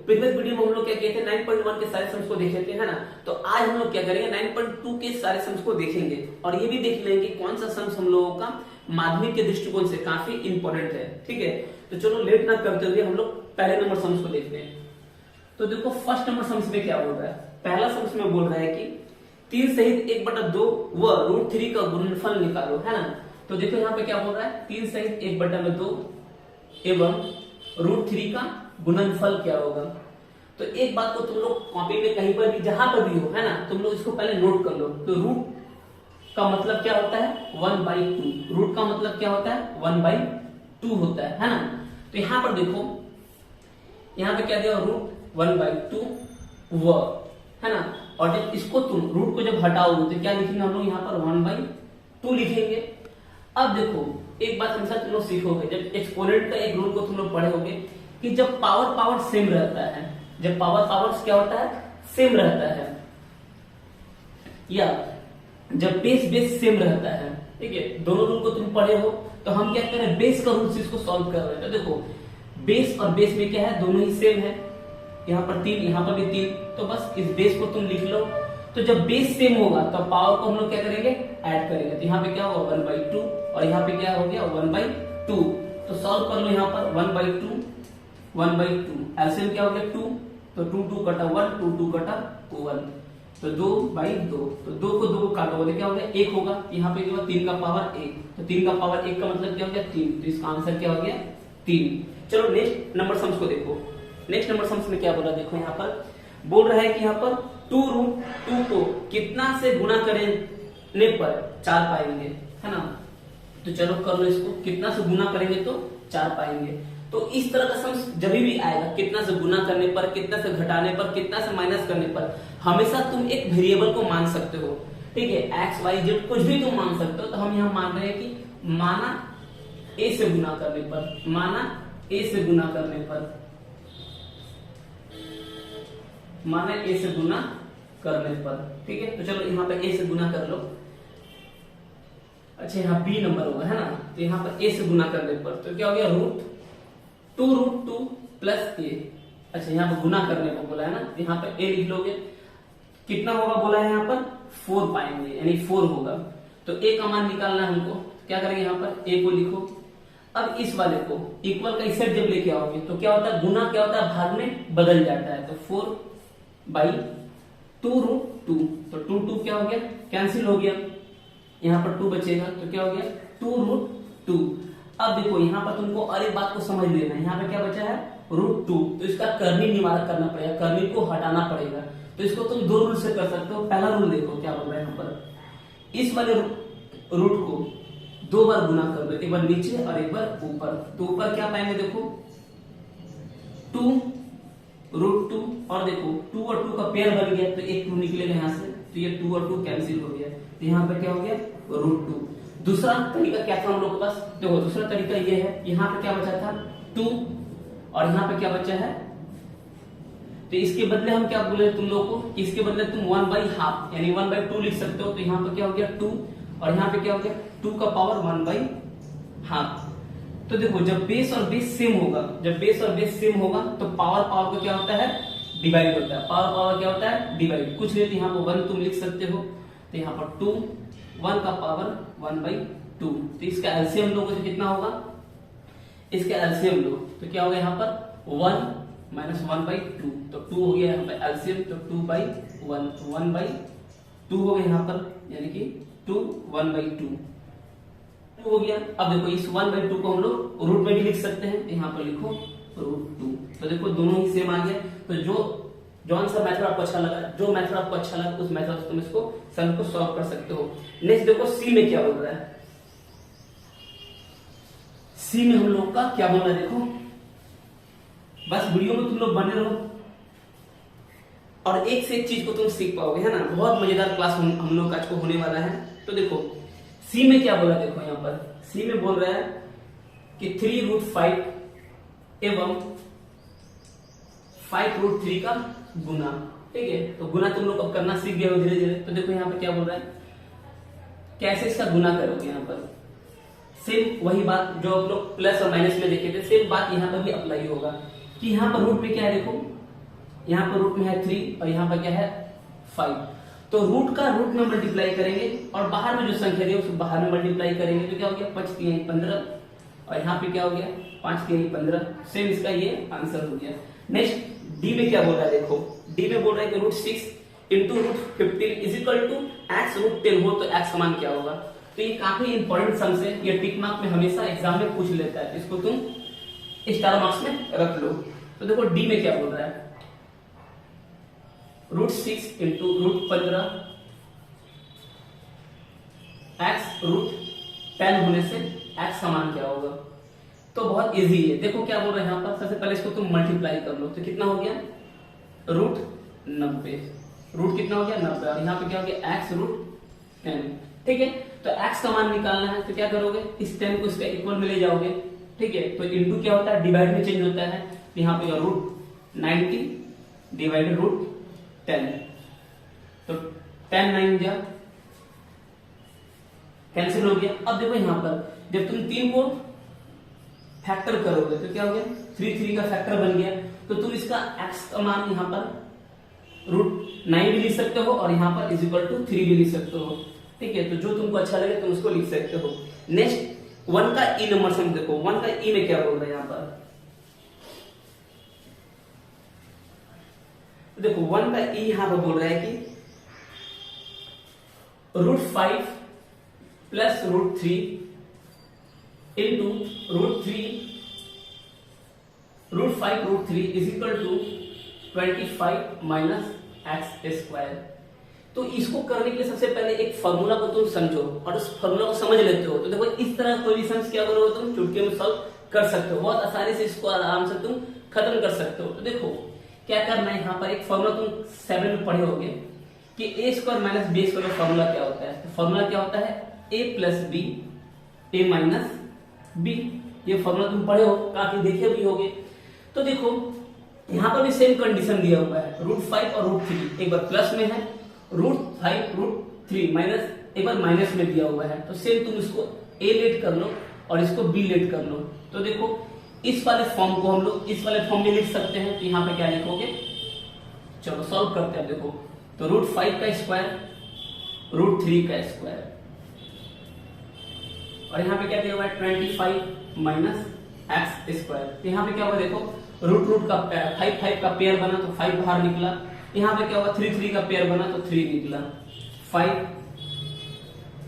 Previous video में हम लोग क्या किए थे 9.1 के सारे सम्स को देखे थे, है ना। तो आज हम लोग क्या करेंगे 9.2 के सारे सम्स को देखेंगे और ये भी देख लेंगे कौन सा सम्स हम लोगों का माध्यमिक के दृष्टिकोण से काफी इंपॉर्टेंट है, ठीक है। तो चलो लेट ना करते हुए हम लोग पहले नंबर सम्स को देखते हैं। तो देखो फर्स्ट नंबर सम्स में क्या बोल रहा है। पहला सम्स में बोल रहा है कि 3 सहित 1/2 व √3 का गुणनफल निकालो, है ना। तो देखो यहाँ पे क्या बोल रहा है 3 सहित 1/2 एवं √3 का गुणनफल क्या होगा। तो एक बात को तुम लोग कॉपी में कहीं पर भी जहां पर भी हो, है ना, तुम लोग इसको पहले नोट कर लो। तो रूट का मतलब क्या होता है 1/2। रूट का मतलब क्या होता है 1/2 होता है ना। तो यहां पर देखो यहां पे क्या दिया √1/2 व, है ना। और जब इसको तुम रूट को जब हटाओगे तो क्या लिखेंगे हम लोग यहाँ पर 1/2 लिखेंगे। अब देखो एक बात हमेशा तुम लोग सीखोगे जब एक्सपोनेंट का एक रूल को तुम लोग पढ़े होगे कि जब पावर सेम रहता है, जब पावर क्या होता है सेम रहता है, या जब बेस सेम रहता है, ठीक है। दोनों रूल को तुम पढ़े हो तो हम क्या कर रहे हैं बेस का रूल से इसको सॉल्व कर रहे हैं। तो देखो बेस और बेस में क्या है दोनों ही सेम है, यहाँ पर 3 यहाँ पर भी 3, तो बस इस बेस को तुम लिख लो। तो जब बेस सेम होगा तो पावर को हम लोग क्या करेंगे ऐड करेंगे। तो यहाँ पे क्या होगा 1/2 और यहाँ पे क्या हो गया 1/2। तो सॉल्व कर लो यहाँ पर 1/2 एलसीएम क्या हो गया 2, तो 2 कटा 1, 2 कटा 1, तो 2/2। तो 2 को 2 काटोगे क्या हो गया 1 होगा। यहाँ पे जो है 3 का पावर 1, तो 3 का पावर 1 का मतलब क्या हो गया 3, तो इसका आंसर क्या हो गया 3। चलो नेक्स्ट नंबर सम्स को देखो। नेक्स्ट नंबर सम्स में क्या बोला देखो यहाँ पर बोल रहा है कि यहाँ पर 2√2 को कितना से गुणा करने पर 4 पाएंगे, है ना। तो चलो कर लो इसको, कितना से गुणा करेंगे तो 4 पाएंगे। तो इस तरह का सम्स जब भी आएगा कितना से गुणा करने पर, कितना से घटाने पर, कितना से माइनस करने पर, हमेशा तुम एक वेरिएबल को मान सकते हो, ठीक है। एक्स वाई जेड कुछ भी तुम मान सकते हो। तो हम यहाँ मान रहे हैं कि माना ए से गुना करने पर, माना ए से गुना करने पर, माना ए से गुना करने पर, ठीक है। तो चलो यहाँ पे ए से गुना कर लो। अच्छा यहाँ बी नंबर होगा, है ना। तो यहाँ पर ए से गुना करने पर तो क्या हो गया √2 प्लस ए। अच्छा यहाँ पर गुना करने को बोला है ना, यहाँ पर ए लिख लोगे, कितना होगा बोला है यहाँ पर 4 पाएंगे, यानी 4 होगा। तो ए का मान निकालना है हमको, क्या करेंगे यहाँ पर ए को लिखो। अब इस वाले को इक्वल का इस साइड जब लेके आओगे तो क्या होता है गुना क्या होता है भाग में बदल जाता है। तो 4/2√2, तो 2 क्या हो गया कैंसिल हो गया, यहाँ पर 2 बचेगा, तो क्या हो गया 2√2। अब देखो यहाँ पर तुमको और एक बात को समझ लेना, यहाँ पे क्या बचा है √2, तो इसका कर्णी निवारक करना पड़ेगा, कर्णी को हटाना पड़ेगा। तो इसको तुम 2 रूल से कर सकते हो। पहला रूल देखो क्या बोल रहा है यहाँ पर, इस वाले रूट को 2 बार गुना कर दो, एक बार नीचे और एक बार ऊपर। तो ऊपर क्या पाएंगे देखो 2√2, और देखो 2 और 2 का पेयर बन गया, तो एक 2 निकलेगा यहाँ से, तो ये 2 और 2 कैंसिल हो गया। तो यहाँ पे क्या हो गया √2। दूसरा तरीका क्या था हम लोग के पास, देखो दूसरा तरीका ये है, यहाँ पे क्या बचा था 2 और यहाँ पे क्या बचा है, तो इसके बदले हम क्या बोले तुम लोग को कि इसके बदले तुम 1/2 यानी 1/2 लिख सकते हो। तो यहाँ पे क्या हो गया 2 और यहाँ पे क्या हो गया 2 का पावर 1/2। तो देखो जब बेस और बेस सेम होगा, जब बेस और बेस सेम होगा तो पावर को क्या होता है डिवाइड होता है। पावर क्या होता है डिवाइड, कुछ नहीं तो यहाँ पर 1 तुम लिख सकते हो। तो यहाँ पर 2, 1 का पावर 1/2। तो इसका एलसीएम लोगे तो कितना होगा, इसका एलसीएम लो तो क्या होगा यहाँ पर 1 माइनस 1/2, तो 2 हो गया यहाँ पर एलसीएम, तो 2/1, 1/2 हो गया यहाँ पर, यानी कि 2 1/2 हो गया। अब देखो इस 1/2 को हम लोग रूट में भी लिख सकते हैं, यहाँ पर लिखो √2। तो देखो दोनों ही सेम आ गया। तो जो सा मेथड आपको अच्छा लगा, जो मेथड आपको अच्छा लगा उस मेथड से तुम इसको सम को सॉल्व कर सकते हो। नेक्स्ट देखो सी में क्या बोल रहा है। सी में हम लोग का क्या बोल रहा है देखो, बस वीडियो में तुम लोग बने रहो और एक से एक चीज को तुम सीख पाओगे, है ना। बहुत मजेदार क्लास हम लोग आज को होने वाला है। तो देखो सी में क्या बोला देखो, यहाँ पर सी में बोल रहा है कि 3√5 एवं 5√3 का गुना, ठीक है। तो गुना तुम लोग अब करना सीख गए हो धीरे धीरे। तो देखो यहाँ पे क्या बोल रहा है, कैसे इसका गुना करोगे। यहाँ पर सेम वही बात जो आप लोग प्लस और माइनस में देखे थे, सेम बात यहाँ पर भी अप्लाई होगा कि यहाँ पर रूट में क्या है देखो यहाँ पर रूट में है 3 और यहाँ पर क्या है 5। तो रूट का रूट में मल्टीप्लाई करेंगे और बाहर में जो संख्या दी उसको बाहर में मल्टीप्लाई करेंगे तो क्या हो गया 5 3 15 और यहाँ पे क्या हो गया 5 3 15। सेम इसका ये आंसर हो गया। नेक्स्ट डी में क्या बोल रहा है, देखो डी में बोल रहा है कि root 6 into root 15 is equal to x root 10 हो तो एक्स का मान क्या होगा। तो ये काफी इंपॉर्टेंट सम्स है, ये टिक मार्क में हमेशा एग्जाम में पूछ लेता है, इसको तुम स्टार मार्क्स में रख लो। तो देखो डी में क्या बोल रहा है, root 6 into root 15 x root 10 होने से एक्स का मान क्या होगा। तो बहुत इजी है, देखो क्या बोल रहे हैं यहाँ पर, सबसे पहले इसको तुम मल्टीप्लाई कर लो तो कितना हो गया रूट 90, रूट कितना हो गया 90 और यहाँ पे क्या हो गया एक्स रूट 10। ठीक है, तो एक्स का मान निकालना है तो क्या करोगे, इस 10 को इसका इक्वल में ले जाओगे। ठीक है, तो इंटू क्या होता है डिवाइड में चेंज होता है, तो यहाँ पे रूट 90 डिवाइडेड रूट 10, तो 10 9 जा कैंसिल हो गया। अब देखो यहाँ पर जब तुम 3 को फैक्टर करोगे तो क्या हो गया 3 3 का फैक्टर बन गया, तो तुम इसका x का मान यहाँ पर रूट 9 भी लिख सकते हो और यहाँ पर इज इक्वल टू 3 भी लिख सकते हो। ठीक है, तो जो तुमको अच्छा लगे तुम उसको लिख सकते हो। नेक्स्ट 1 का ई नंबर सम देखो, 1 का ई में क्या बोल रहे हैं यहाँ पर, देखो 1 का ई यहां पर बोल रहा है कि root 5 plus root 3 into root 5 root 3 is equal to 25 minus x square. तो इसको करने के लिए सबसे पहले एक फॉर्मूला को तुम समझो और उस फॉर्मूला को समझ लेते हो तो देखो इस तरह कोई भी सम्स क्या करोगे तुम चुटकी में सॉल्व कर सकते हो, बहुत आसानी से इसको आराम से तुम खत्म कर सकते हो। तो देखो क्या करना है, यहाँ पर एक फॉर्मूला तुम 7 में पढ़े होगे कि ए स्क्वायर माइनस बी स्क्वायर का फॉर्मूला क्या होता है। तो फॉर्मूला क्या होता है ए प्लस बी ए माइनस बी, ये फॉर्मूला तुम पढ़े हो, काफी देखे भी होगे। तो देखो यहाँ पर भी सेम कंडीशन दिया हुआ है, रूट 5 और रूट 3 एक बार प्लस में है, रूट 5 रूट 3 माइनस एक बार माइनस में दिया हुआ है। तो सेम तुम इसको ए लेट कर लो और इसको बी लेट कर लो। तो देखो इस वाले फॉर्म को हम लोग इस वाले फॉर्म में लिख सकते हैं, तो यहाँ पे क्या लिखोगे, चलो सॉल्व करते हैं। देखो तो रूट 5 का स्क्वायर रूट 3 का स्क्वायर और यहाँ पे क्या दिया हुआ है 25 माइनस एक्स स्क्वायर। तो यहाँ पे क्या हुआ देखो रूट का 5 का पेयर बना तो 5 बाहर निकला, यहाँ पे क्या हुआ 3 का पेयर बना तो 3 निकला, 5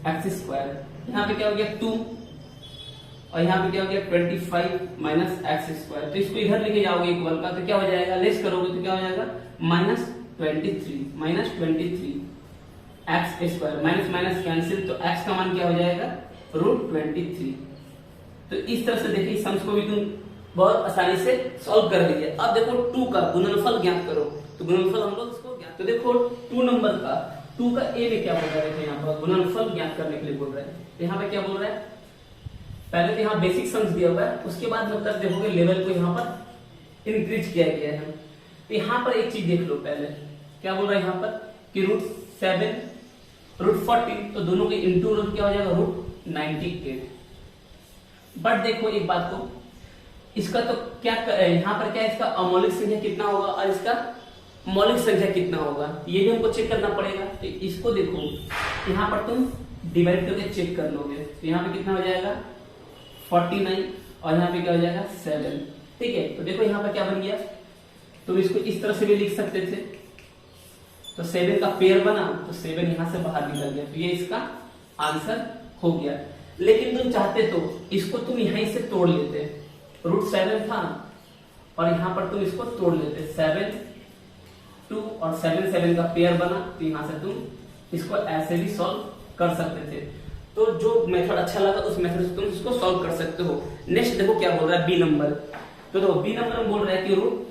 एक्स स्क्वायर। यहाँ पे क्या हो गया 2 और यहाँ पे क्या हो गया 25 माइनस एक्स स्क्वायर। तो इसको इधर लेके जाओगे इक्वल का तो क्या हो जाएगा, लेस करोगे तो क्या हो जाएगा minus 23 x square, minus minus cancel, तो एक्स का मान क्या हो जाएगा रूट 23। तो इस तरह से देखिए सम्स को भी तुम बहुत आसानी से सॉल्व कर लीजिए। अब देखो 2 का गुणनफल ज्ञात करो, तो गुणनफल हम लोग इसको ज्ञात, तो देखो 2 नंबर का 2 का ए में क्या बोल रहा है, देखो यहाँ पर गुणनफल ज्ञात करने के लिए बोल रहा है। तो यहाँ पे क्या बोल रहा है, पहले तो यहाँ बेसिक सम्स दिया हुआ है, उसके बाद मतलब देखोगे लेवल को यहाँ पर इंक्रीज किया गया है। तो यहाँ पर एक चीज देख लो, पहले क्या बोल रहा है यहाँ पर कि रूट 7 रूट 40, तो दोनों के इंटू रूट क्या हो जाएगा रूट 98। बट देखो एक बात को, इसका तो क्या यहाँ पर क्या इसका अमौलिक संख्या कितना होगा और इसका मौलिक संख्या कितना होगा ये भी हमको चेक करना पड़ेगा। तो इसको देखो यहाँ पर तुम डिवाइड करके चेक कर लोगे, तो यहाँ पे कितना हो जाएगा 49 और यहाँ पे क्या हो जाएगा 7। ठीक है, तो देखो यहाँ पर क्या बन गया, तुम इसको इस तरह से भी लिख सकते थे, तो 7 का पेयर बना तो 7 यहाँ से बाहर निकल गया, तो ये इसका आंसर हो गया। लेकिन तुम चाहते तो इसको तुम यहीं से तोड़ लेते, रूट 7 था और यहाँ पर तुम इसको तोड़ लेते, 7 2 और 7 का पेयर बना, तो यहाँ से तुम इसको ऐसे भी सॉल्व कर सकते थे। तो जो मेथड अच्छा लगा उस मेथड से तुम इसको सॉल्व कर सकते हो। नेक्स्ट देखो क्या बोल रहा है बी नंबर, तो देखो बी नंबर में बोल रहा है कि रूट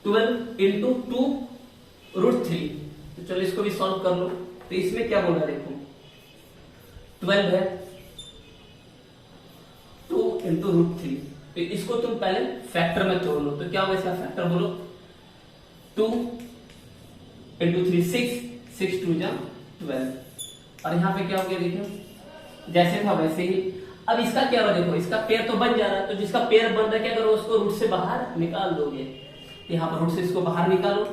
12 इंटू 2 रूट 3, तो चलो इसको भी सॉल्व कर लो। तो इसमें क्या बोल रहा है देखो 12 है 2 इंटू रूट 3, तो इसको तुम पहले फैक्टर में तोड़ लो, तो क्या होगा इसका फैक्टर बोलो 2 इंटू 3 6 2 जा 12 और यहाँ पे क्या हो गया देखो जैसे था वैसे ही। अब इसका क्या होगा देखो, इसका पेयर तो बन जा रहा है, तो जिसका पेयर बन रहा है क्या करो उसको रूट से बाहर निकाल दोगे। यहाँ पर रूट से इसको बाहर निकालो।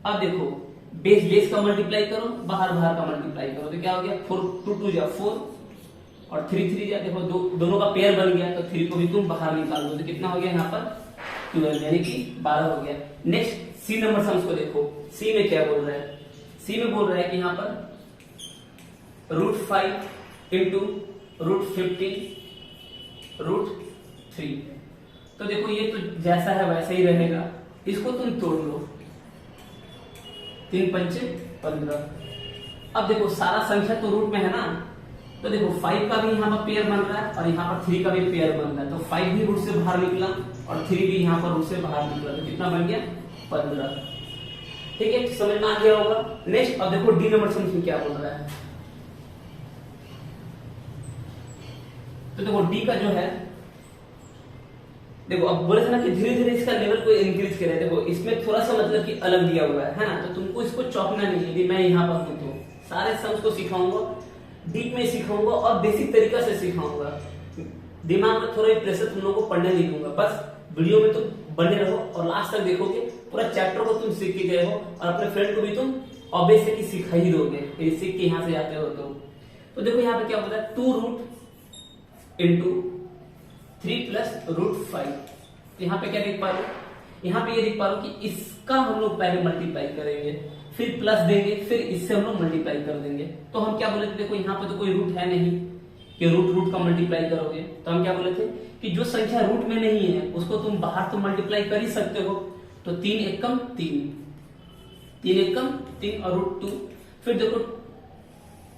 अब देखो बेस बेस का मल्टीप्लाई करो, बाहर बाहर का मल्टीप्लाई करो, तो क्या हो गया 4 2 2 जा 4 और 3 3 जा, देखो दोनों का पेयर बन गया, तो 3 को भी तुम बाहर निकाल दो, तो कितना हो गया यहाँ पर 12, यानी कि 12 हो गया। नेक्स्ट सी नंबर सम्स को देखो, सी में क्या बोल रहा है, सी में बोल रहा है कि यहाँ पर √5 इंटू √15 √3। तो देखो ये तो जैसा है वैसा ही रहेगा, इसको तुम तोड़ लो, 3 पंचे 15। अब देखो सारा संख्या तो रूट में है ना, तो देखो 5 का भी यहाँ पर पेयर बन रहा है और यहाँ पर 3 का भी पेयर बन रहा है, तो 5 भी रूट से बाहर निकला और 3 भी यहाँ पर रूट से बाहर निकला, तो कितना बन गया 15। ठीक है, समझ में आ गया होगा। नेक्स्ट अब देखो डी नंबर सम में क्या बोल रहा है, तो देखो डी का जो है, देखो अब बोले थे ना कि धीरे धीरे इसका लेवल को इंक्रीज करें, देखो इसमें थोड़ा सा मतलब कि अलग दिया हुआ है ना, तो तुमको इसको चौंकना नहीं है। मैं यहाँ पर हूँ तो सारे सम्स को सिखाऊंगा, डीप में सिखाऊंगा और बेसिक तरीका से सिखाऊंगा, दिमाग में थोड़ा प्रेशर तुम लोगों को पढ़ने नहीं दूंगा। बस वीडियो में तुम बने रहो और लास्ट तक देखोगे, पूरा चैप्टर को तुम सीख के गए हो और अपने फ्रेंड को भी तुम ऑब्वियसली सिखा ही दोगे, सीख के यहाँ से आते हो। तो देखो यहाँ पे क्या बोला है 2 रूट इंटू 3 प्लस √5। यहाँ पे क्या देख पा रहे हो, यहाँ पे ये देख पा रहे हो कि इसका हम लोग पहले मल्टीप्लाई करेंगे, फिर प्लस देंगे, फिर इससे हम लोग मल्टीप्लाई कर देंगे। तो हम क्या बोले थे, देखो यहाँ पे तो कोई रूट है नहीं कि रूट का मल्टीप्लाई करोगे, तो हम क्या बोले थे कि जो संख्या रूट में नहीं है उसको तुम बाहर तो मल्टीप्लाई कर ही सकते हो। तो 3 एकम 3, 3 एकम 3 और √2, फिर देखो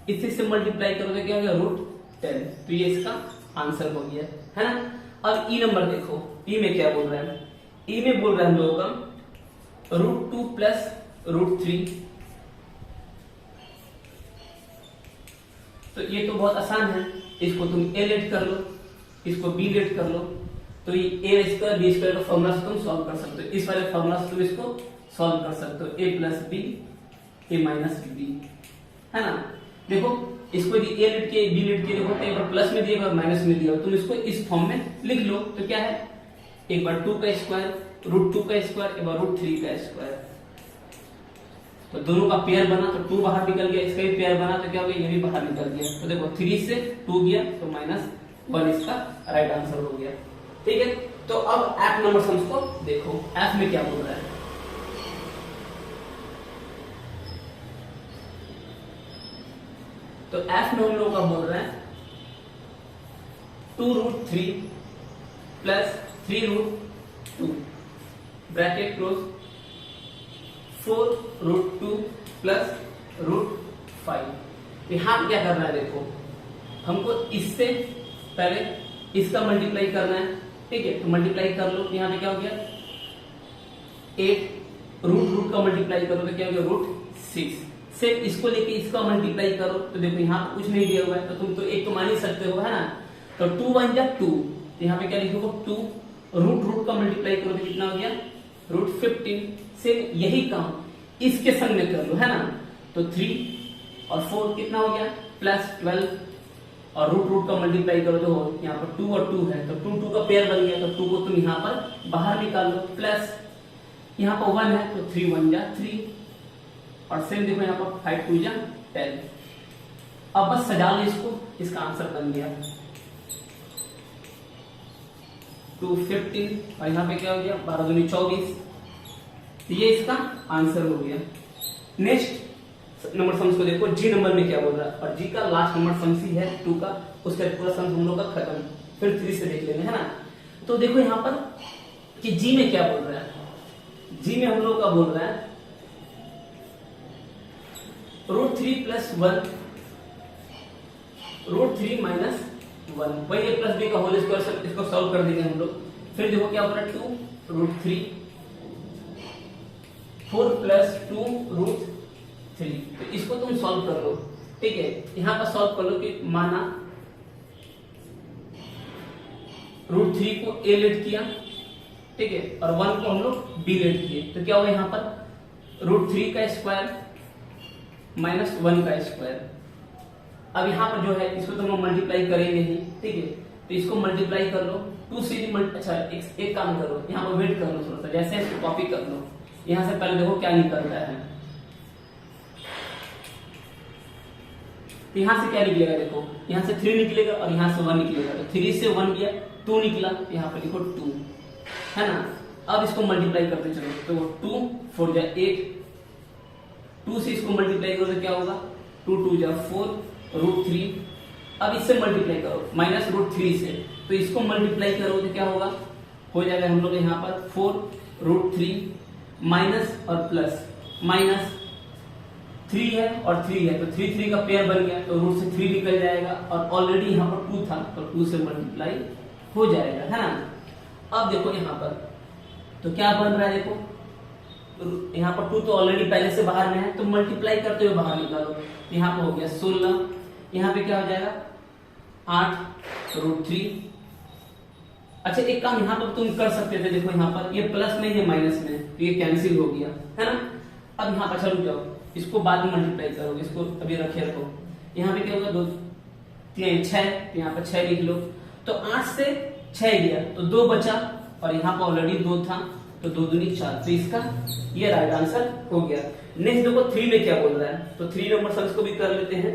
इसी से मल्टीप्लाई करोगे क्या हो गया √10। तो ये इसका आंसर हो गया है ना। अब ई नंबर देखो, ई में क्या बोल रहा है, ई में बोल रहा है हम लोगों का √2 प्लस √3। तो ये तो बहुत आसान है, इसको तुम ए लेट कर लो, इसको बी लेट कर लो, तो ये ए स्क्वायर बी स्क्वायर का फॉर्मूला से तुम सॉल्व कर सकते हो, इस वाले फॉर्मूला से तुम इसको सॉल्व कर सकते हो, ए प्लस बी ए माइनस बी, है ना। देखो इसको यदि ए लेट के बी लेट के देखो, एक बार प्लस में दिया एक बार माइनस में दिया, तुम इसको इस फॉर्म में लिख लो, तो क्या है एक बार 2 का स्क्वायर √2 का स्क्वायर, एक बार √3 का स्क्वायर, तो दोनों का पेयर बना तो 2 बाहर निकल गया, इसका भी पेयर बना तो क्या हो गया ये भी बाहर निकल गया। तो देखो 3 से 2 गया तो -1 इसका राइट आंसर हो गया। ठीक है, तो अब एफ नंबर सम्स को देखो, एफ में क्या बोल रहा है, तो एफ में हम लोग का बोल रहा है 2√3 प्लस 3√2 ब्रैकेट क्लोज 4√2 प्लस √5। यहां पे क्या करना है, देखो हमको इससे पहले इसका मल्टीप्लाई करना है, ठीक है, तो मल्टीप्लाई कर लो। यहाँ पे क्या हो गया 8 रूट का मल्टीप्लाई करो तो क्या हो गया √6। सिर्फ इसको लेके इसका मल्टीप्लाई करो, तो देखो यहाँ पे कुछ नहीं दिया हुआ है, तो तुम तो एक तो मान ही सकते हो, है ना। तो 2 1 जा 2, तो यहाँ पे क्या लिखोगे 2, रूट का मल्टीप्लाई करो तो कितना हो गया √15। सिर्फ यही काम इसके संग में कर लो, है ना। तो 3 और 4 कितना हो गया +12, और रूट का मल्टीप्लाई करो तो यहाँ पर 2 और 2 है, तो 2 का पेयर बन गया, तो 2 को तुम यहाँ पर बाहर निकाल लो, प्लस यहाँ पर 1 है तो 3 1 जा 3, और सेम देखो यहाँ पर 5 2 जा 10। अब बस सजा लो इसको, इसका आंसर बन गया 215, और यहाँ पे क्या हो गया 12 दूनी 24, ये इसका आंसर हो गया। नेक्स्ट नंबर सम्स को देखो, जी नंबर में क्या बोल रहा है, और जी का लास्ट नंबर सम्स ही है 2 का, उसका पूरा सम्स हम लोग का खत्म, फिर 3 से देख लेंगे, है ना। तो देखो यहाँ पर कि जी में क्या बोल रहा है, जी में हम लोग का बोल रहा है √3 प्लस 1 √3 माइनस 1, वही a प्लस बी का होल स्क्वायर, इसको सॉल्व कर देंगे हम लोग। फिर देखो क्या बोल रहा है 2 √3 4 प्लस 2 √3, तो इसको तुम सॉल्व कर लो, ठीक है। यहां पर सॉल्व कर लो कि माना √3 को a लेट किया, ठीक है, और 1 को हम लोग b लेट किए, तो क्या होगा यहाँ पर √3 का स्क्वायर माइनस 1 का स्क्वायर। अब यहाँ पर जो है इसको तो हम मल्टीप्लाई करेंगे ही, ठीक है, तो इसको मल्टीप्लाई कर लो, 2 से अच्छा एक काम करो, यहाँ पर वेट कर लो थोड़ा सा, जैसे कॉपी कर लो, यहाँ से पहले देखो क्या निकलता है। यहाँ से क्या निकलेगा, देखो यहाँ से 3 निकलेगा और यहाँ से 1 निकलेगा, तो 3 से 1 गया 2 निकला, यहाँ पर लिखो 2, है ना। अब इसको मल्टीप्लाई करते चलो, तो 2 4 जा 8, 2 से इसको मल्टीप्लाई करो तो क्या होगा, 2 2 जा 4 √3। अब इससे मल्टीप्लाई करो माइनस √3 से, तो इसको मल्टीप्लाई करो तो क्या होगा, हो जाएगा हम लोग यहाँ पर 4 √3 माइनस और प्लस, माइनस 3 है और 3 है, तो 3 3 का पेयर बन गया, तो रूट से 3 निकल जाएगा, और ऑलरेडी यहाँ पर 2 था तो 2 से मल्टीप्लाई हो जाएगा, है ना। अब देखो यहाँ पर तो क्या बन रहा है, देखो यहाँ पर 2 तो ऑलरेडी पहले से बाहर में है, तो मल्टीप्लाई करते हुए बाहर निकालो, यहाँ पर हो गया 16, यहाँ पे क्या हो जाएगा 8 √3। अच्छा एक काम यहाँ पर तुम कर सकते थे, देखो यहाँ पर ये प्लस में ये माइनस में, तो ये कैंसिल हो गया, है ना। अब यहाँ पर चलो जाओ, इसको बाद में मल्टीप्लाई करोगे, इसको अभी रखे रखो, यहाँ पे क्या होगा 2 3 6, तो यहाँ पर 6 लिख लो, तो 8 से 6 गया तो 2 बचा, और यहाँ पर ऑलरेडी 2 था तो 2 दूनी 4, तो इसका ये राइट आंसर हो गया। नेक्स्ट देखो 3 में क्या बोल रहा है, तो 3 नंबर सर इसको भी कर लेते हैं।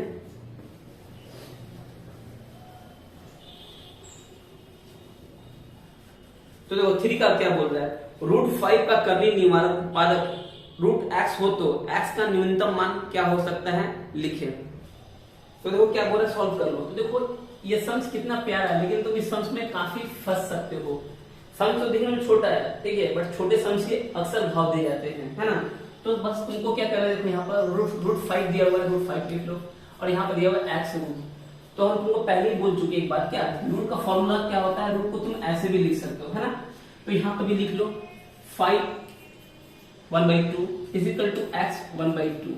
तो देखो 3 का क्या बोल रहा है, √5 का कर्णीय निवारक उत्पादक √x हो तो x का न्यूनतम मान क्या हो सकता है, लिखे। तो देखो क्या बोल रहा है, सॉल्व कर लो। तो देखो ये सम्स कितना प्यारा है, लेकिन तुम इस सम्स में काफी फंस सकते हो। सम्स तो देखने में छोटा है, ठीक है, बट छोटे सम्स के अक्सर भाव दिए जाते हैं, है ना। तो बस तुमको क्या करना है, देखो यहाँ पर √5 दिया हुआ है, √5 लिख लो, और यहाँ पर दिया हुआ है x रूट। तो हम तुमको पहले ही बोल चुके एक बात, क्या रूट का फॉर्मूला क्या होता है, रूट को तुम ऐसे भी लिख सकते हो, है ना। तो यहाँ पर भी लिख लो 5 1/2 इजिकल टू x 1/2।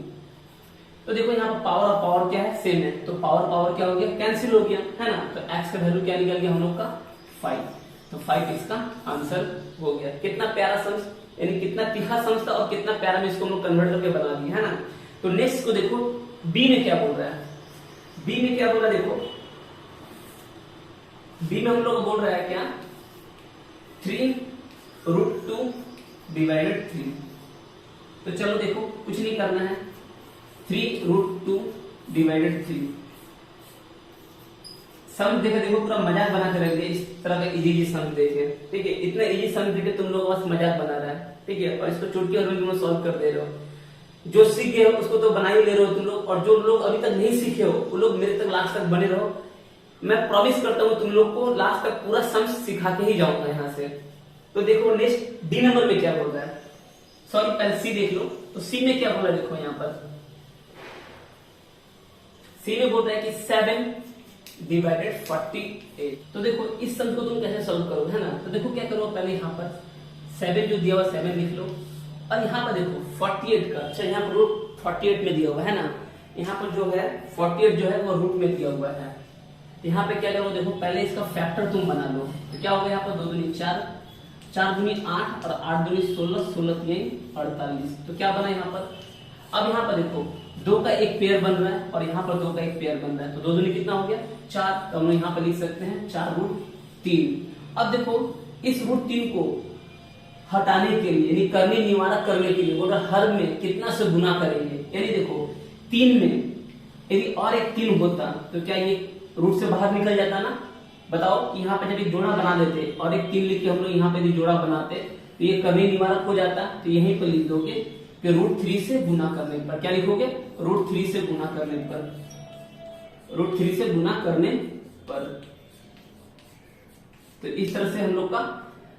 तो देखो यहाँ पर पावर और पावर क्या है, सेम है, तो पावर पावर क्या हो गया, कैंसिल हो गया, है ना। तो x का वैल्यू क्या निकल गया हम लोग का 5, तो 5 इसका आंसर हो गया। कितना प्यारा सम्स, यानी कितना तीखा सम्स था और कितना प्यारा में इसको हम लोग कन्वर्ट करके बना दिए, है ना। तो नेक्स्ट को देखो b में क्या बोल रहा है, b में क्या बोल रहा है, देखो b में हम लोग बोल रहा है क्या 3 √2 डिवाइडेड 3। तो चलो देखो कुछ नहीं करना है, 3 √2 डिवाइडेड 3। सम देखे, देखो पूरा मजाक बना के रख दिया, इस तरह का इजी सम देखे, ठीक है, इतना इजी सम देखे तुम लोग बस मजाक बना रहा है, ठीक है, और इसको चुटकी और तुम सॉल्व कर दे रहे हो। जो सीख गए हो उसको तो बना ही ले रहे हो तुम लोग, और जो लोग अभी तक नहीं सीखे हो वो लोग मेरे तक लास्ट तक बने रहो। मैं प्रॉमिस करता हूँ तुम लोग को लास्ट तक पूरा सम सिखा के ही जाऊंगा यहाँ से। तो देखो नेक्स्ट डी नंबर में क्या बोल रहा है, सॉरी पहले सी देख लो। तो सी में क्या बोला, देखो यहाँ पर सी में बोल रहा है कि 7 डिवाइडेड 48। तो देखो इस सम को तुम कैसे सॉल्व करो, है ना। तो देखो क्या करो, पहले यहाँ पर 7 जो दिया हुआ 7 लिख लो, और यहाँ पर देखो 48 का, अच्छा यहाँ पर रूट 48 में दिया हुआ है ना, यहाँ पर जो है 48 जो है वो रूट में दिया हुआ है। यहाँ पे क्या करो, देखो पहले इसका फैक्टर तुम बना लो, तो क्या होगा यहाँ पर 2 दूनी 4, 4 दूनी 8 और 8 दूनी 16, 16 3 48। तो क्या बना यहाँ पर, अब यहाँ पर देखो 2 का एक पेयर बन रहा है और यहाँ पर 2 का एक पेयर बन रहा है, तो 2 दूनी कितना हो गया 4, तो हम लोग यहाँ पर लिख सकते हैं 4√3। अब देखो इस √3 को हटाने के लिए, यानी कर्णीय निवारक करने के लिए बोल रहा हर में कितना से गुना करेंगे, यानी देखो 3 में यदि और एक 3 होता तो क्या ये रूट से बाहर निकल जाता ना। बताओ यहाँ पे जब एक जोड़ा बना देते और एक 3 लिख के हम लोग यहाँ पे यदि जोड़ा बनाते तो ये कर्णीय निवारक हो जाता। तो यहीं पर लिख दोगे कि √3 से गुना करने पर, क्या लिखोगे √3 से गुना करने पर, √3 से गुना करने पर। तो इस तरह से हम लोग का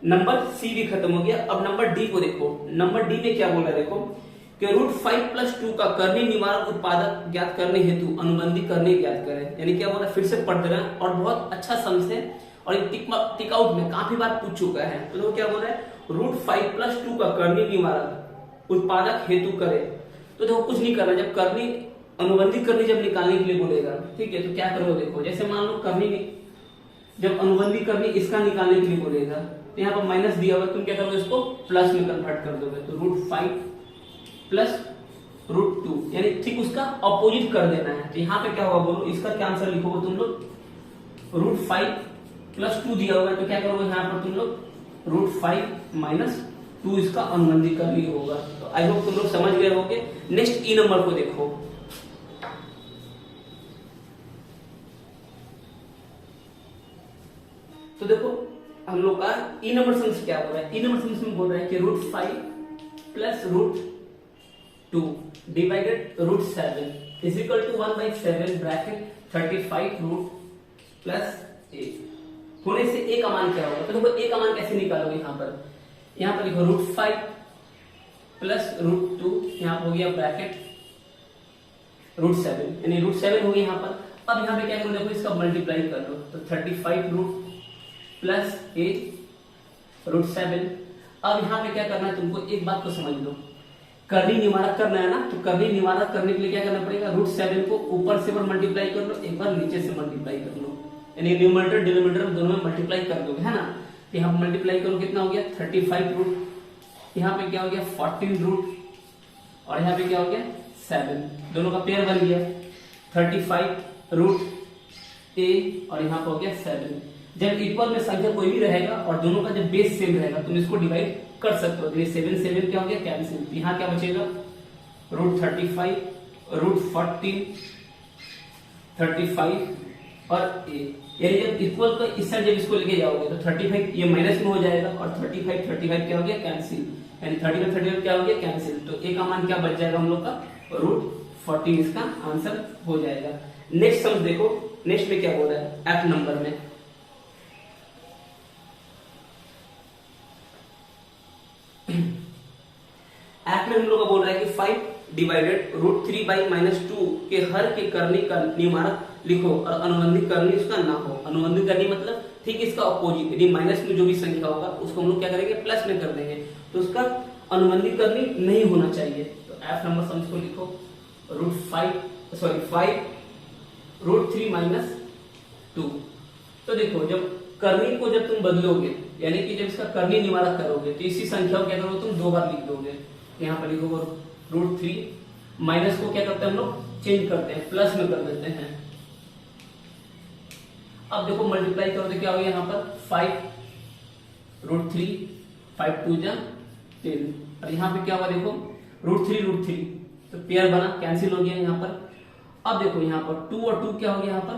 नंबर सी भी खत्म हो गया। अब नंबर डी को देखो, नंबर डी में क्या बोला है, देखो कि √5 + 2 का कर्णीय निवारक उत्पादक ज्ञात करने हेतु अनुबंधी करने ज्ञात करें। यानी क्या बोल रहा है, फिर से पढ़ते रहे, और बहुत अच्छा समझ है और टिक आउट में काफी बार पूछ चुका है। तो क्या बोल रहा है, √5 + 2 का कर्णीय निवारक उत्पादक हेतु करे। तो देखो कुछ नहीं करना, जब कर्णीय अनुबंधी करनी जब निकालने के लिए बोलेगा, ठीक है, तो क्या करोगे, देखो जैसे मान लो कर्णीय जब अनुबंधी करनी इसका निकालने के लिए बोलेगा तो यहाँ पर माइनस दिया हुआ, तुम क्या करोगे इसको प्लस में कन्वर्ट कर दोगे। तो √5 + √2 यानी ठीक उसका अपोजिट कर देना है। तो यहाँ पे क्या होगा बोलो, इसका क्या आंसर लिखोगे तुम लोग, √5 प्लस 2 दिया हुआ है तो क्या करोगे यहाँ पर तुम लोग √5 माइनस 2 इसका अनुबंधी करनी होगा। तो आई होप तुम लोग समझ गए होगे। नेक्स्ट ई नंबर को देखो। तो देखो हम लोग का ई नंबर सम क्या हो रहा है, ई नंबर सम में बोल रहा है कि √5 plus √2 divided √7 is equal to 1/7 bracket 35 root plus 8 होने से ए का मान क्या होगा। तो देखो ए का मान कैसे निकालोगे, यहाँ पर लिखो √5 प्लस √2 यहाँ पर हो गया ब्रैकेट √7 यानी √7 हो गया यहाँ पर। अब यहाँ पे क्या करो, देखो इसका मल्टीप्लाई कर लो तो 35 रूट प्लस 8 √7। अब यहाँ पे क्या करना है तुमको, एक बात को समझ लो, करनी निवारक करना है ना, तो करनी निवारक करने के लिए क्या करना पड़ेगा, √7 को ऊपर से मल्टीप्लाई कर लो, एक बार नीचे से मल्टीप्लाई कर लो, यानी न्यूमरेटर डिनोमिनेटर दोनों में मल्टीप्लाई कर दोगे, है ना। तो यहाँ मल्टीप्लाई करो कितना हो गया 35 रूट, यहाँ पे क्या हो गया 14 रूट और यहाँ पे क्या हो गया 7, दोनों का पेयर बन गया 35 रूट a और यहाँ पे हो गया 7। जब इक्वल में संख्या कोई भी रहेगा और दोनों का जब बेस सेम रहेगा तुम इसको डिवाइड कर सकते हो। 7 क्या हो गया कैंसिल, यहाँ क्या बचेगा √35 √14 35 और a, यानी जब इक्वल का इस साइड जब इसको लेके जाओगे तो 35 ये माइनस में हो जाएगा और 35 क्या हो गया कैंसिल, यानी 35 क्या हो गया कैंसिल। तो a का मान क्या बच जाएगा हम लोग का √14 इसका आंसर हो जाएगा। नेक्स्ट सम देखो, नेक्स्ट में क्या हो रहा है एफ नंबर में। एफ में हम लोग का बोल रहा है कि 5 डिवाइडेड √3/-2 के हर के करनी का निवारक लिखो और अनुबंधी करनी उसका ना हो। अनुबंधी करनी मतलब ठीक इसका ऑपोजिट, यदि माइनस में जो भी संख्या होगा उसको हम लोग क्या करेंगे प्लस में कर देंगे, तो उसका अनुबंधी करनी नहीं होना चाहिए। तो एफ नंबर सम को लिखो 5 √3-2। तो देखो जब करनी को जब तुम बदलोगे यानी कि जब इसका करनी निवारक करोगे तो इसी संख्या को क्या करोगे तुम 2 बार लिख दोगे। यहाँ पर लिखोगे √3 माइनस को क्या करते हैं हम लोग चेंज करते हैं प्लस में कर देते हैं। अब देखो मल्टीप्लाई करो तो क्या हो गया यहाँ पर 5 √3 5 2 जा 10 और यहाँ पे क्या हुआ देखो √3 तो पेयर बना कैंसिल हो गया यहाँ पर। अब देखो यहाँ पर 2 और 2 क्या हो गया यहाँ पर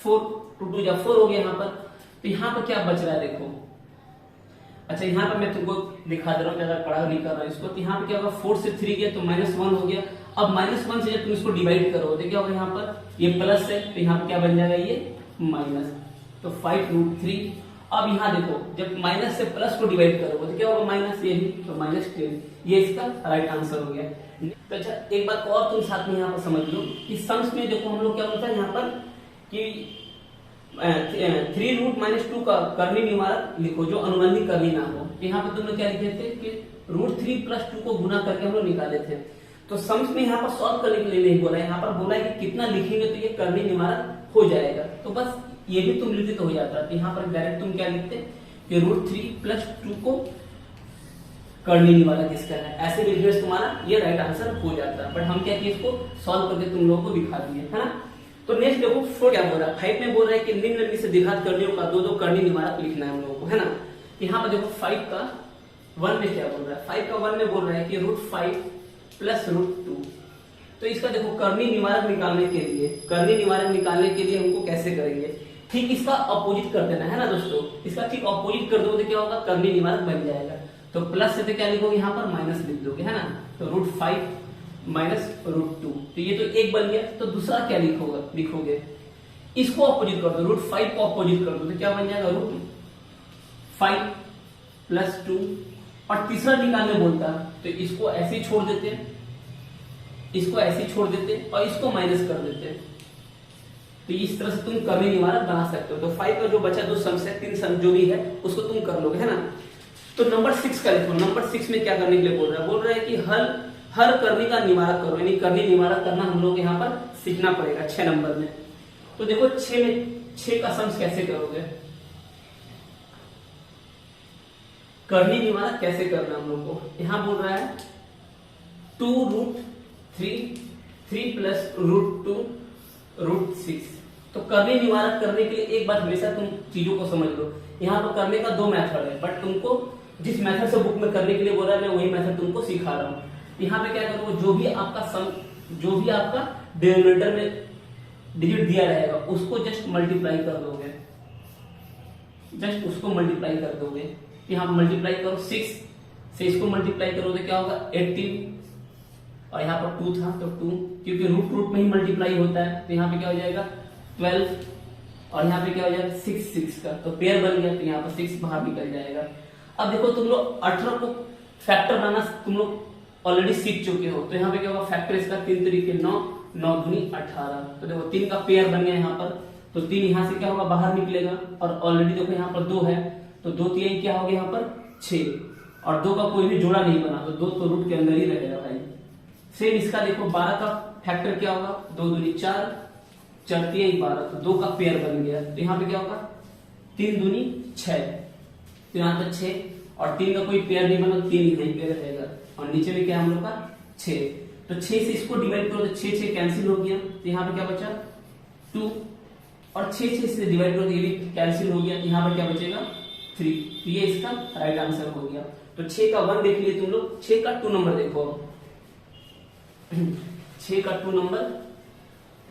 4 2 जा 4 हो गया यहाँ पर। तो यहाँ पर क्या बच रहा है देखो, अच्छा यहाँ पर मैं तुमको दिखा दे रहा हूँ, अगर पढ़ा नहीं कर रहा इसको, तो यहाँ पे क्या होगा 4 से 3 गया तो -1 हो गया। अब -1 से जब तुम इसको डिवाइड करो तो क्या होगा यहाँ पर ये प्लस है तो यहाँ पे क्या बन जाएगा ये माइनस, तो 5 √3। अब यहाँ देखो जब माइनस से प्लस को डिवाइड करोगे तो क्या होगा माइनस, ये भी तो -10, ये इसका राइट आंसर हो गया। तो अच्छा एक बात और तुम साथ में यहाँ पर समझ लो कि सम्स में देखो हम लोग क्या होता है यहाँ पर कि 3 √-2 का करनी निवारक लिखो जो अनुबंधी करनी ना हो। यहाँ पे तुमने क्या लिखे थे कि √3 + 2 को गुना करके हम लोग निकाले थे। तो सम्स में यहाँ पर सॉल्व करने के लिए नहीं बोला है, यहाँ पर बोला है कि कितना लिखेंगे तो ये करनी निवारक हो जाएगा। तो बस ये भी तुम लिखते तो हो जाता है। तो यहाँ पर डायरेक्ट तुम क्या लिखते कि √3 + 2 को करनी निवारक इसका है, ऐसे लिखने तुम्हारा ये राइट आंसर हो जाता है। बट हम क्या किए इसको सॉल्व करके तुम लोगों को दिखा दिए, है ना। तो नेक्स्ट देखो 4 क्या बोल रहा है, 5 में बोल रहा है कि निम्नलिखित से द्विघात करनियों का 2 करनी निवारक लिखना है हम लोगों को, है ना। यहाँ पर देखो 5 का 1 में क्या बोल रहा है, 5 का 1 में बोल रहा है कि √5 + √2। तो इसका देखो करनी निवारक निकालने के लिए हमको कैसे करेंगे, ठीक इसका अपोजिट कर देना है ना दोस्तों। इसका ठीक अपोजिट कर दोगे तो क्या होगा करनी निवारक बन जाएगा। तो प्लस से तो क्या लिखोगे यहाँ पर माइनस लिख दोगे, है ना। तो √5 - √2 तो ये तो एक बन गया। तो दूसरा क्या लिखोगे इसको अपोजिट कर दो, √5 को अपोजिट कर दो तो क्या बन जाएगा √5 + 2। और तीसरा निकालने बोलता तो इसको ऐसे ही छोड़ देते हैं, इसको ऐसे ही छोड़ देते और इसको माइनस कर देते। तो इस तरह से तुम करनी निवारक बना सकते हो। तो 5 का जो बचा 2 सम्स है, 3 सम जो भी है उसको तुम कर लोगे, है ना। तो नंबर 6 का लिखो। नंबर 6 में क्या करने के लिए बोल रहा है कि हर करनी का निवारक करो, यानी करनी निवारक करना हम लोग यहाँ पर सीखना पड़ेगा 6 नंबर में। तो देखो 6 का सम्स कैसे करोगे, करनी निवारक कैसे करना हम लोग को। यहाँ बोल रहा है 2 √3 3 + √2 √6 तो करने निवारक करने के लिए एक बार हमेशा तुम चीजों को समझ लो। यहाँ पर करने का 2 मेथड है, बट तुमको जिस मेथड से बुक में करने के लिए बोल रहा है मैं वही मेथड तुमको सिखा रहा हूँ। यहाँ पे क्या करोगे, जो भी आपका डिनोमिनेटर में डिजिट दिया रहेगा उसको जस्ट मल्टीप्लाई कर दोगे, जस्ट उसको मल्टीप्लाई कर दोगे। यहाँ मल्टीप्लाई करो 6 से इसको मल्टीप्लाई करोगे क्या होगा 18, और यहाँ पर 2 था तो 2, क्योंकि रूट में ही मल्टीप्लाई होता है, तो यहाँ पे क्या हो जाएगा 12, और यहाँ पे क्या हो जाएगा 6 का, तो पेयर बन गया, तो यहाँ पर 6 बाहर निकल जाएगा। अब देखो तुम लोग 18 को फैक्टर बनाना तुम लोग ऑलरेडी सीख चुके हो, तो यहाँ पे क्या होगा फैक्टर इसका 3 तरीके 9, 9 दूनी 18, तो देखो 3 का पेयर बन गया यहाँ पर, तो 3 यहाँ से क्या होगा बाहर निकलेगा, और ऑलरेडी देखो यहाँ पर 2 है, तो 2 3 क्या हो गया यहाँ पर 6, और 2 का कोई भी जोड़ा नहीं बना, तो 2 तो रूट के अंदर ही रहेगा भाई। सेम इसका देखो 12 का फैक्टर क्या होगा 2 दूनी 4, 4 3 12, तो 2 का पेयर बन गया, तो यहाँ पे क्या होगा 3 दूनी 6, तो यहाँ पर 6, और 3 का कोई पेयर नहीं बना, 3 ही पेयर रहेगा, और नीचे में क्या हम लोग का 6, तो 6 से इसको डिवाइड करो तो 6 कैंसिल हो गया, तो यहाँ पे क्या बचा 2, और 6 से डिवाइड करो तो ये भी कैंसिल हो गया, तो यहाँ पे क्या बचेगा 3, तो ये इसका राइट आंसर हो गया। तो 6 का 1 देख लिए तुम लोग, 6 का 2 नंबर देखो 6 का 2 नंबर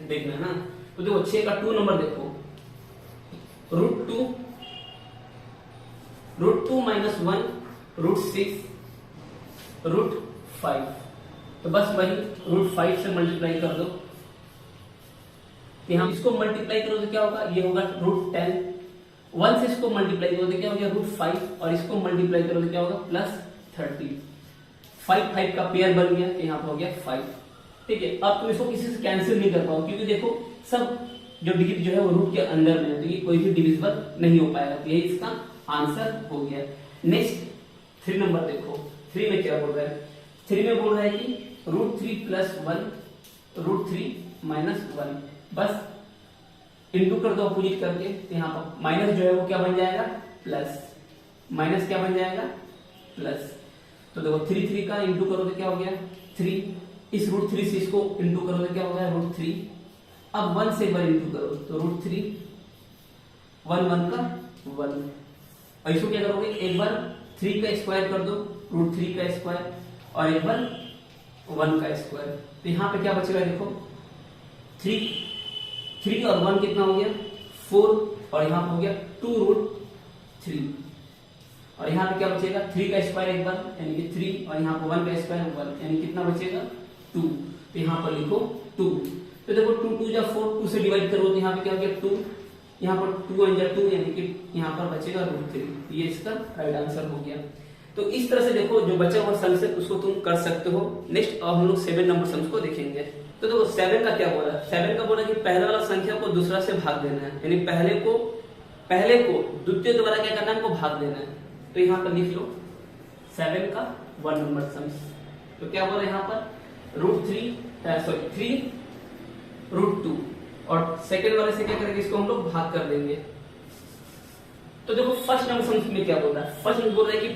देखना ना, तो देखो 6 का 2 नंबर देखो √2 माइनस 1 √6 √5, तो बस वही √5 से मल्टीप्लाई कर दो, हम इसको मल्टीप्लाई करो तो क्या होगा ये होगा √10, 1 से इसको मल्टीप्लाई करो तो क्या हो गया √5, और इसको मल्टीप्लाई करो तो क्या होगा +30, 5 का पेयर बन गया, यहाँ पर हो गया 5। ठीक है, अब तुम इसको किसी से कैंसिल नहीं कर पाओ, क्योंकि देखो सब जो डिजिट जो है वो रूट के अंदर में है, तो ये कोई भी डिविजिबल नहीं हो पाएगा, तो यही इसका आंसर हो गया। नेक्स्ट 3 नंबर देखो, 3 में क्या बोल रहा है, 3 में बोल रहा है कि √3 + 1 √3 माइनस 1, बस इंटू कर दो अपोजिट करके, तो यहाँ पर माइनस जो है वो क्या बन जाएगा प्लस, माइनस क्या बन जाएगा प्लस, तो देखो 3 का इंटू करो तो क्या हो गया 3, इस √3 से इसको इंटू करो तो क्या हो गया √3, अब 1 से 1 इंटू करो तो √3, 1 1 का 1, और इसको क्या करोगे एक बार 3 का स्क्वायर कर दो √3 का स्क्वायर, और एक बार 1 का स्क्वायर, तो यहाँ पे क्या बचेगा देखो 3 और 1 कितना हो गया 4, और यहाँ पे हो गया 2√3, और यहाँ पे क्या बचेगा 3 का स्क्वायर एक बार यानी कि 3, और यहाँ पे 1 का स्क्वायर 1, यानी कितना बचेगा 2, तो यहाँ पर लिखो 2, तो देखो 2 2 जा 4, 2 से डिवाइड करो तो यहाँ पे क्या हो गया 2, यहाँ पर 2 1 जा 2, यानी कि यहाँ पर बचेगा √3, ये इसका राइट आंसर हो गया। तो इस तरह से देखो जो बचा हुआ सम्स है उसको तुम कर सकते हो। नेक्स्ट अब हम लोग 7 नंबर सम्स को देखेंगे। तो देखो 7 का क्या बोल रहा है, 7 का बोल रहा है कि पहले वाला संख्या को दूसरा से भाग देना है, यानी पहले को द्वितीय द्वारा क्या करना है, हमको भाग देना है। तो यहाँ पर लिख लो 7 का 1 नंबर सम्स, तो क्या बोल रहा है यहाँ पर √3 √2, और सेकेंड वाले से क्या करेंगे इसको हम लोग भाग कर देंगे। तो देखो फर्स्ट नंबर सम्स में क्या बोल रहा है, फर्स्ट में बोल रहा है कि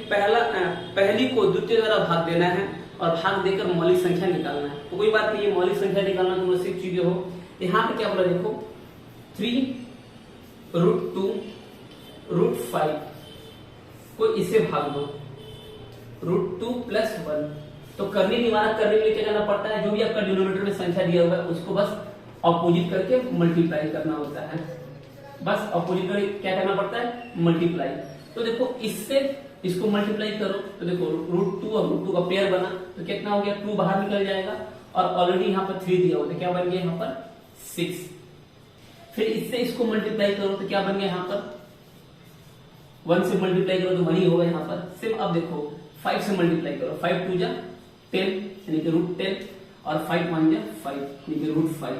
पहली को द्वितीय द्वारा भाग देना है और भाग देकर मौलिक संख्या निकालना है। तो कोई बात नहीं, ये मौलिक संख्या निकालना तुम लोग सीख चुके हो। यहाँ पे क्या बोला देखो 3 √2 √5 को इसे भाग दो √2 + 1। तो करने निवारक करने के लिए क्या करना पड़ता है, जो भी आपका डिनोमिनेटर में संख्या दिया हुआ है उसको बस ऑपोजिट करके मल्टीप्लाई करना होता है, बस ऑपोजिट करके क्या करना पड़ता है मल्टीप्लाई। तो देखो इससे इसको मल्टीप्लाई करो तो देखो √2 और √2 का पेयर बना तो कितना हो गया 2 बाहर निकल जाएगा, और ऑलरेडी यहाँ पर 3 दिया हुआ तो क्या बन गया यहाँ पर 6। फिर इससे इसको मल्टीप्लाई करो तो क्या बन गया यहाँ पर 1 से मल्टीप्लाई करो तो वही होगा यहाँ पर। सिर्फ अब देखो 5 से मल्टीप्लाई करो, 5 2 जा 10 यानी कि √10, और 5 1 जा 5 यानी कि √5।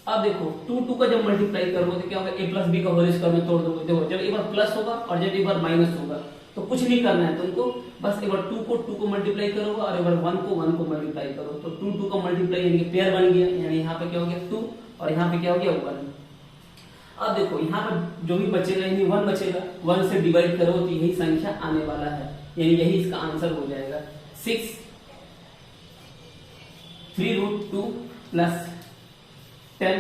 अब देखो 2 का जब मल्टीप्लाई करोगे तो क्या होगा a + b का होल स्क्वायर में तोड़ दोगे। देखो जब एक बार प्लस होगा और जब एक बार माइनस होगा तो कुछ नहीं करना है तुमको, बस एक बार 2 को मल्टीप्लाई करोगे और एक बार 1 को मल्टीप्लाई करो। तो 2 का मल्टीप्लाई यानी कि पेयर बन गया, यानी यहाँ पे क्या हो गया 2 और यहाँ पे क्या हो गया 1। अब देखो यहाँ पर जो भी बचेगा यानी 1 बचेगा, 1 से डिवाइड करो तो यही संख्या आने वाला है, यानी यही इसका आंसर हो जाएगा 6 3 √2 + 10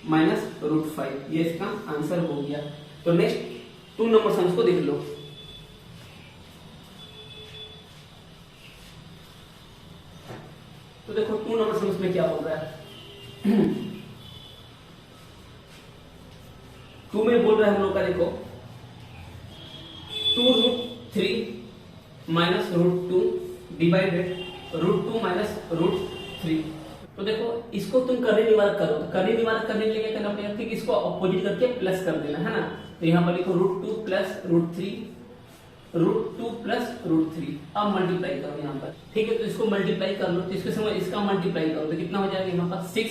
माइनस रूट 5, ये इसका आंसर हो गया। तो नेक्स्ट 2 नंबर सम्स को देख लो। तो देखो 2 नंबर सम्स में क्या हो रहा है। 2 में बोल रहा है हम लोग का, देखो 2√3 माइनस √2 डिवाइडेड √2 माइनस √3। तो देखो इसको तुम करनी निवारक करो, तो करनी निवारक करने के लिए क्या करना पड़ेगा, ठीक इसको अपोजिट करके प्लस कर देना है ना। तो यहाँ पर लिखो √2 प्लस √3, √2 प्लस √3। अब मल्टीप्लाई करो यहाँ पर, ठीक है। तो इसको मल्टीप्लाई कर लो, तो इसके समय इसका मल्टीप्लाई करो तो कितना हो जाएगा यहाँ पर 6,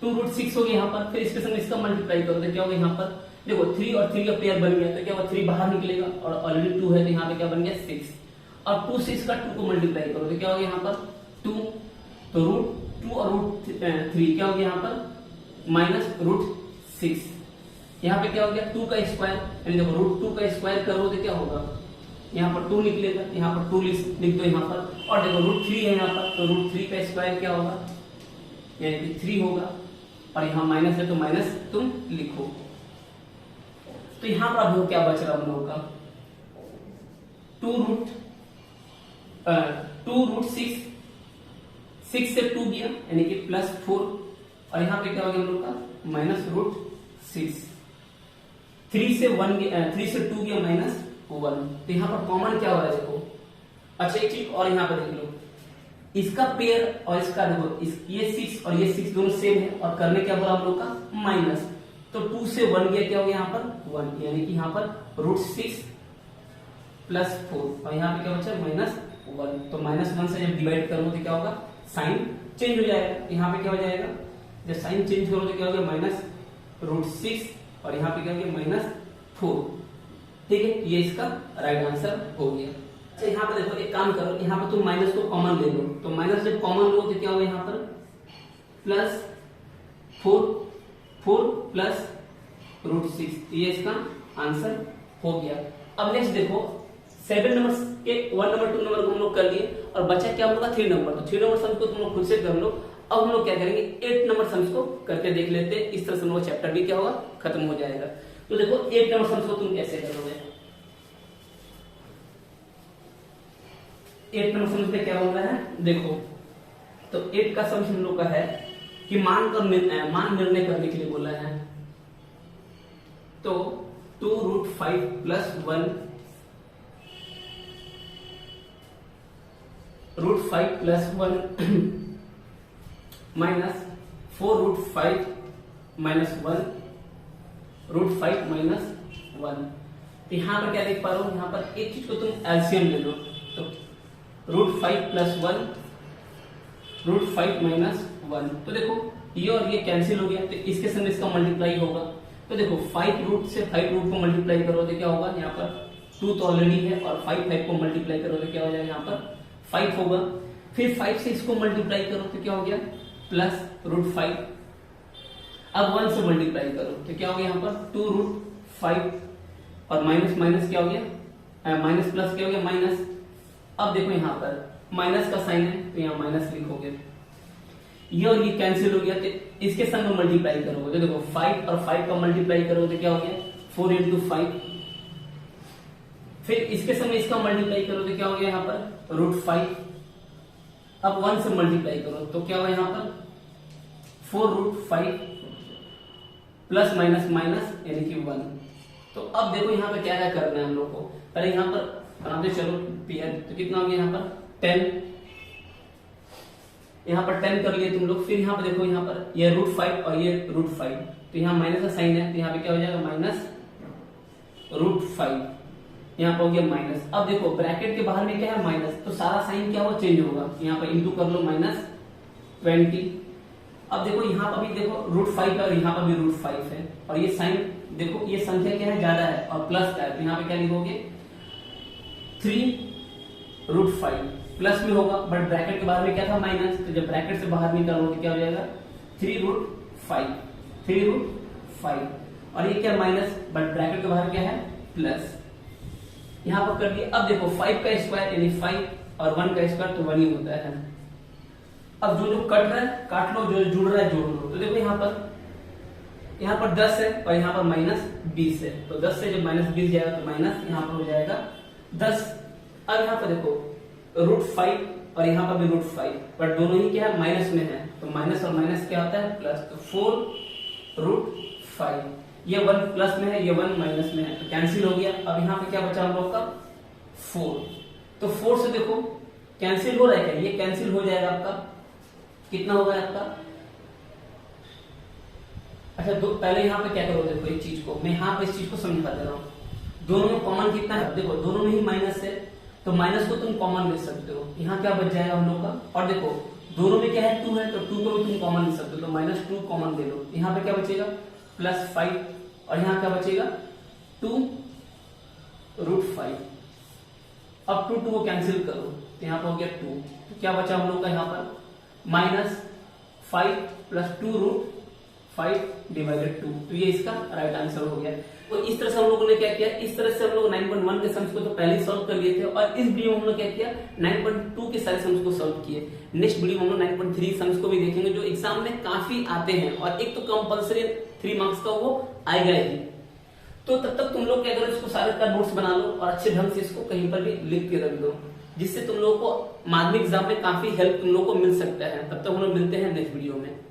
2√6 हो गया यहाँ पर। फिर इसके समय इसका मल्टीप्लाई करो तो क्या होगा यहाँ पर, देखो 3 और 3 का पेयर बन गया, तो क्या होगा 3 बाहर निकलेगा और ऑलरेडी 2 है, तो यहाँ पे क्या बन गया 6। और 2 से इसका 2 को मल्टीप्लाई करो तो क्या होगा यहाँ पर 2, तो √2 और √3 क्या हो गया यहाँ पर माइनस √6। यहाँ पे क्या हो गया 2 का स्क्वायर, यानी देखो √2 का स्क्वायर करो तो क्या होगा यहाँ पर 2 निकलेगा, यहाँ पर 2 लिख दो यहाँ पर। और देखो √3 है यहाँ पर, तो √3 का स्क्वायर क्या होगा यानी कि 3 होगा, और यहाँ माइनस है तो माइनस तुम लिखो। तो यहाँ पर अब क्या बच रहा हम लोग का 2√6, 6 से 2 गया यानी कि +4, और यहाँ पे क्या हो गया हम लोग का -√6। 3 से 2 गया -1। तो यहाँ पर कॉमन क्या हो रहा है देखो। अच्छा एक चीज और यहाँ पर देख लो, इसका पेयर और इसका देखो ये 6 और ये 6 दोनों सेम है, और करने क्या बोला हम लोग का माइनस। तो 2 से 1 गया, क्या हो गया यहाँ पर 1, यानी कि यहाँ पर √6 +4, और यहाँ पे क्या बचा -1। तो -1 से जब डिवाइड करो तो क्या होगा साइन चेंज हो जाएगा। यहाँ पे क्या हो जाएगा, जब साइन चेंज करो तो क्या हो गया -√6, और यहाँ पे क्या हो गया -4। ठीक है, ये इसका राइट आंसर हो गया। अच्छा यहाँ पे देखो एक काम करो, यहाँ पे तुम माइनस को कॉमन ले लो, तो माइनस जब कॉमन लो तो क्या होगा यहाँ पर +4 प्लस √6, ये इसका आंसर हो गया। अब नेक्स्ट देखो 7 नंबर के 1 नंबर 2 नंबर को हम लोग कर लिए, और बचा क्या हम लोग का 3 नंबर। तो 3 नंबर सम को तुम लोग खुद से कर लो। अब हम लोग क्या करेंगे 8 नंबर सम्स को करके देख लेते हैं, इस तरह से हम लोग चैप्टर भी क्या होगा खत्म हो जाएगा। तो देखो 8 नंबर सम्स को तुम कैसे करोगे। 8 नंबर सम्स में क्या हो रहा है देखो, तो 8 का सम्स हम लोग का है कि मान निर्णय करने के लिए बोला है। तो 2√5 + 1 √5 + 1 माइनस 4√5 - 1 √5 - 1। तो यहाँ पर क्या देख पा रहे हो, यहाँ पर एक चीज को तुम एलसीएम ले लो, तो √5 + 1 √5 - 1। तो देखो ये और ये कैंसिल हो गया, तो इसके संग इसका मल्टीप्लाई होगा। तो देखो 5 रूट से 5 रूट को मल्टीप्लाई करो तो क्या होगा यहाँ पर 2 तो ऑलरेडी है, और 5 को मल्टीप्लाई करो तो क्या हो जाएगा यहाँ पर 5 होगा। फिर 5 से इसको मल्टीप्लाई करो तो क्या हो गया +√5। अब 1 से मल्टीप्लाई करो तो क्या हो गया यहाँ पर 2√5, और माइनस माइनस क्या हो गया माइनस प्लस क्या हो गया माइनस। अब देखो यहाँ पर माइनस का साइन है, तो यहाँ माइनस लिखोगे, ये और ये कैंसिल हो गया, तो इसके संग में मल्टीप्लाई करोगे तो देखो 5 और 5 का मल्टीप्लाई करोगे तो क्या हो गया 4 × 5। फिर इसके संग इसका मल्टीप्लाई करो तो क्या हो गया यहाँ पर √5। अब 1 से मल्टीप्लाई करो तो क्या होगा यहाँ पर 4√5 प्लस माइनस माइनस यानी कि 1। तो अब देखो यहाँ पे क्या क्या करना है हम लोग को, पहले यहाँ पर बनाते चलो पेयर, तो कितना हो गया यहाँ पर 10, यहाँ पर 10 कर लिए तुम लोग। फिर यहाँ पर देखो यहाँ पर ये √5 और ये √5, तो यहाँ माइनस का साइन है, तो यहाँ पे क्या हो जाएगा -√5, यहाँ पर हो गया माइनस। अब देखो ब्रैकेट के बाहर में क्या है माइनस, तो सारा साइन क्या होगा चेंज होगा, यहाँ पर इंटू कर लो -20। अब देखो यहाँ पर भी देखो √5 है और यहाँ पर भी √5 है, और ये साइन देखो ये संख्या क्या है ज्यादा है और प्लस का है, तो यहाँ पे क्या लिखोगे 3√5 प्लस में होगा, बट ब्रैकेट के बाहर में क्या था माइनस, तो जब ब्रैकेट से बाहर निकालोगे तो क्या हो जाएगा 3√5, और ये क्या माइनस, बट ब्रैकेट के बाहर क्या है प्लस, यहाँ पर कर दिया। अब देखो 5 का स्क्वायर यानी 5 और 1 का स्क्वायर तो 1 ही होता है। अब जो जो कट रहा है काट लो, जो जुड़ रहा है जोड़ लो। तो देखो यहाँ पर 10 है और यहाँ पर -20 है, तो 10 से जब -20 जाएगा तो माइनस यहाँ पर हो जाएगा 10। अब यहाँ पर देखो √5 और यहाँ पर भी √5, पर दोनों ही क्या है माइनस में है, तो माइनस और माइनस क्या होता है प्लस, तो 4√5। ये 1 प्लस में है, ये 1 माइनस में है, तो कैंसिल हो गया। अब यहाँ पे क्या बचा हम लोग का 4, तो 4 से देखो कैंसिल हो रहा है क्या, ये कैंसिल हो जाएगा आपका, कितना होगा आपका। अच्छा पहले यहाँ पे क्या करो, देखो एक चीज को मैं यहाँ पे इस चीज को समझा दे रहा हूँ। दोनों में कॉमन कितना है, देखो दोनों में ही माइनस है, तो माइनस को तुम कॉमन ले सकते हो। यहाँ क्या बच जाएगा हम लोग का, और देखो दोनों में क्या है 2 है, तो 2 को भी तुम कॉमन ले सकते हो, तो -2 कॉमन ले लो। यहाँ पे क्या बचेगा +5 और यहाँ क्या बचेगा 2√5। अब 2 को कैंसिल करो, तो यहाँ पर हो गया 2, तो क्या बचा हम लोग का यहाँ पर -5 + 2√5/2, तो ये इसका राइट आंसर हो गया। तो इस तरह से हम लोगों ने क्या किया, इस तरह से हम लोग 9.1 के सम्स को तो पहले ही सॉल्व कर लिए थे, और इस वीडियो में हम लोग क्या किया 9.2 के सारे सम्स को सॉल्व किए। नेक्स्ट वीडियो में हम लोग 9.3 सम्स को भी देखेंगे, जो एग्जाम में काफी आते हैं, और एक तो कंपलसरी 3 मार्क्स का वो आएगा ही। तो तब तक तुम लोग क्या करो, इसको सारे का नोट्स बना लो और अच्छे ढंग से इसको कहीं पर भी लिख के रख दो, जिससे तुम लोगों को माध्यमिक एग्जाम में काफी हेल्प तुम लोग को मिल सकता है। तब तक हम लोग मिलते हैं नेक्स्ट वीडियो में।